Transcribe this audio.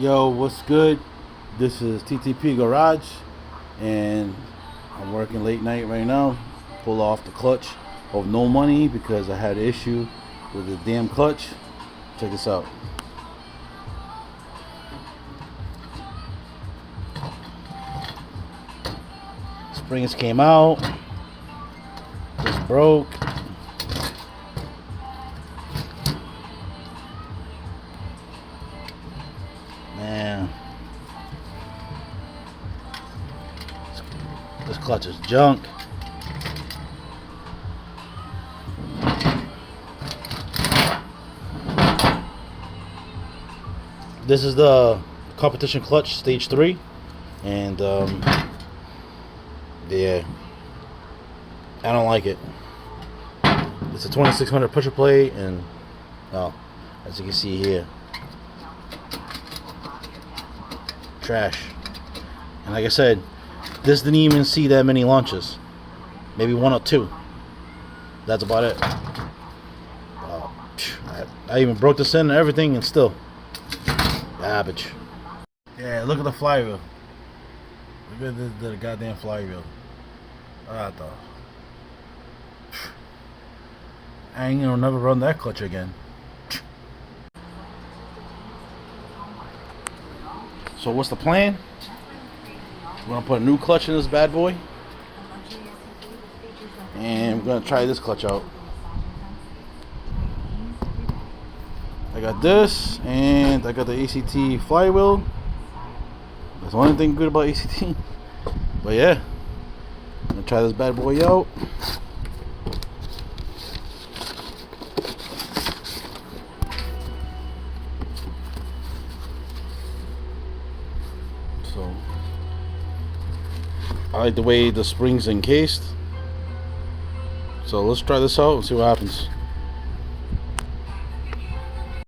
Yo, what's good? This is TTP Garage, and I'm working late night right now. Pull off the clutch of no money because I had an issue with the damn clutch. Check this out. Springs came out. This broke. Man, this clutch is junk. This is the competition clutch stage 3, and yeah, I don't like it. It's a 2600 pusher plate, and as you can see here, trash. And like I said, this didn't even see that many launches, maybe 1 or 2. That's about it. I even broke this in and everything, and still garbage. Yeah, look at the flywheel. Look at the goddamn flywheel. I ain't gonna never run that clutch again. So what's the plan? We're gonna put a new clutch in this bad boy, and we're gonna try this clutch out. I got this, and I got the ACT flywheel. That's the only thing good about ACT. But yeah, I'm gonna try this bad boy out. So I like the way the spring's encased. So let's try this out and see what happens.